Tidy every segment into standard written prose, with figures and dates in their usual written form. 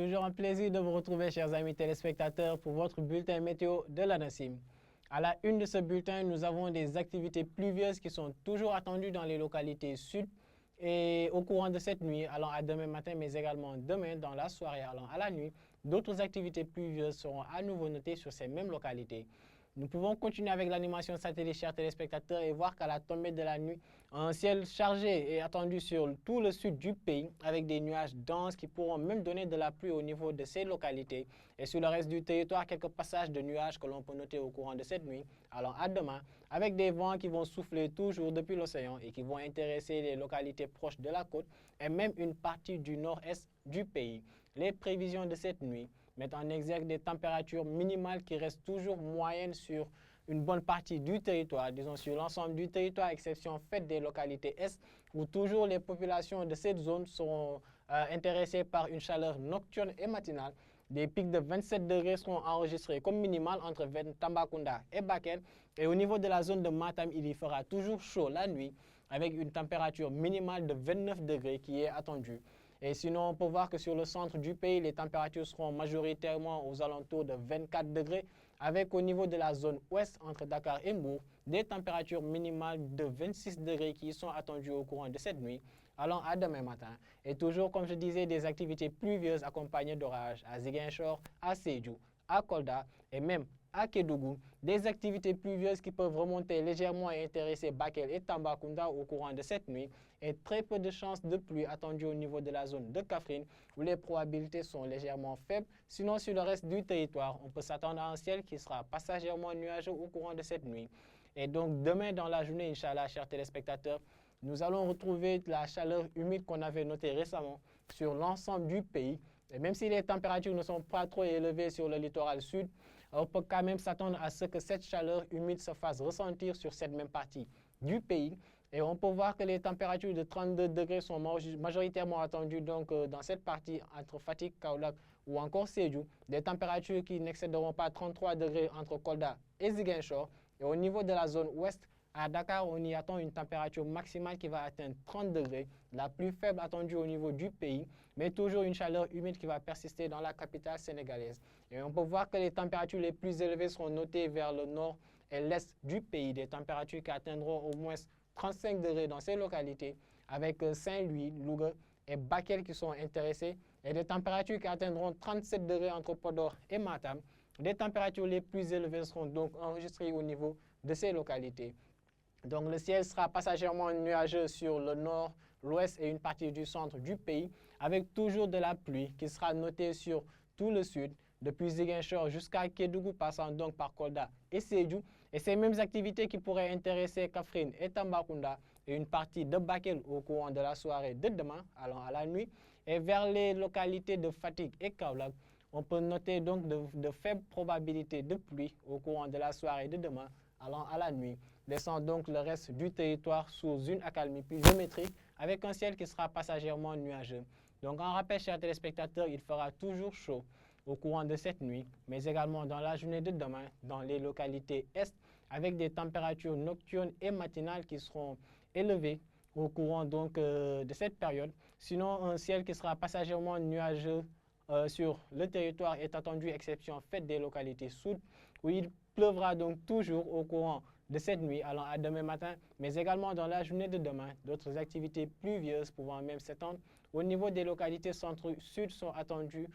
Toujours un plaisir de vous retrouver, chers amis téléspectateurs, pour votre bulletin météo de la NACIM. À la une de ce bulletin, nous avons des activités pluvieuses qui sont toujours attendues dans les localités sud et au courant de cette nuit, allant à demain matin, mais également demain dans la soirée, allant à la nuit. D'autres activités pluvieuses seront à nouveau notées sur ces mêmes localités. Nous pouvons continuer avec l'animation satellite, chers téléspectateurs, et voir qu'à la tombée de la nuit, un ciel chargé est attendu sur tout le sud du pays, avec des nuages denses qui pourront même donner de la pluie au niveau de ces localités. Et sur le reste du territoire, quelques passages de nuages que l'on peut noter au courant de cette nuit, allant à demain, avec des vents qui vont souffler toujours depuis l'océan et qui vont intéresser les localités proches de la côte et même une partie du nord-est du pays. Les prévisions de cette nuit mettent en exergue des températures minimales qui restent toujours moyennes sur une bonne partie du territoire, disons sur l'ensemble du territoire, exception faite des localités est, où toujours les populations de cette zone seront intéressées par une chaleur nocturne et matinale. Des pics de 27 degrés seront enregistrés comme minimal entre Tambacounda et Bakel. Et au niveau de la zone de Matam, il y fera toujours chaud la nuit, avec une température minimale de 29 degrés qui est attendue. Et sinon, on peut voir que sur le centre du pays, les températures seront majoritairement aux alentours de 24 degrés, avec au niveau de la zone ouest, entre Dakar et Mbour, des températures minimales de 26 degrés qui sont attendues au courant de cette nuit, allant à demain matin. Et toujours, comme je disais, des activités pluvieuses accompagnées d'orages à Ziguinchor, à Sédhiou, à Kolda et même à Kédougou, des activités pluvieuses qui peuvent remonter légèrement et intéresser Bakel et Tambacounda au courant de cette nuit, et très peu de chances de pluie attendues au niveau de la zone de Kaffrine, où les probabilités sont légèrement faibles. Sinon, sur le reste du territoire, on peut s'attendre à un ciel qui sera passagèrement nuageux au courant de cette nuit. Et donc, demain dans la journée, Inch'Allah, chers téléspectateurs, nous allons retrouver la chaleur humide qu'on avait notée récemment sur l'ensemble du pays. Et même si les températures ne sont pas trop élevées sur le littoral sud, on peut quand même s'attendre à ce que cette chaleur humide se fasse ressentir sur cette même partie du pays. Et on peut voir que les températures de 32 degrés sont majoritairement attendues donc, dans cette partie entre Fatick, Kaolack ou encore Sédhiou. Des températures qui n'excéderont pas 33 degrés entre Kolda et Ziguinchor. Et au niveau de la zone ouest, à Dakar, on y attend une température maximale qui va atteindre 30 degrés, la plus faible attendue au niveau du pays, mais toujours une chaleur humide qui va persister dans la capitale sénégalaise. Et on peut voir que les températures les plus élevées seront notées vers le nord et l'est du pays, des températures qui atteindront au moins 35 degrés dans ces localités, avec Saint-Louis, Louga et Bakel qui sont intéressés, et des températures qui atteindront 37 degrés entre Podor et Matam. Les températures les plus élevées seront donc enregistrées au niveau de ces localités. Donc le ciel sera passagèrement nuageux sur le nord, l'ouest et une partie du centre du pays, avec toujours de la pluie qui sera notée sur tout le sud, depuis Ziguinchor jusqu'à Kédougou, passant donc par Kolda et Sédhiou. Et ces mêmes activités qui pourraient intéresser Kaffrine et Tambacounda et une partie de Bakel au courant de la soirée de demain, allant à la nuit, et vers les localités de Fatick et Kaolack, on peut noter donc de faibles probabilités de pluie au courant de la soirée de demain, allant à la nuit, laissant donc le reste du territoire sous une accalmie pluviométrique avec un ciel qui sera passagèrement nuageux. Donc en rappel, chers téléspectateurs, il fera toujours chaud au courant de cette nuit, mais également dans la journée de demain dans les localités est, avec des températures nocturnes et matinales qui seront élevées au courant donc de cette période. Sinon, un ciel qui sera passagèrement nuageux sur le territoire est attendu, exception faite des localités sud, où il pleuvra donc toujours au courant de cette nuit allant à demain matin, mais également dans la journée de demain. D'autres activités pluvieuses pouvant même s'étendre au niveau des localités centre-sud sont attendues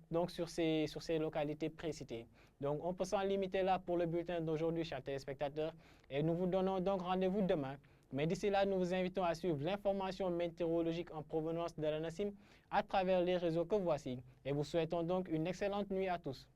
donc sur ces localités précitées. Donc on peut s'en limiter là pour le bulletin d'aujourd'hui, chers téléspectateurs, et nous vous donnons donc rendez-vous demain. Mais d'ici là, nous vous invitons à suivre l'information météorologique en provenance de la NACIM à travers les réseaux que voici. Et vous souhaitons donc une excellente nuit à tous.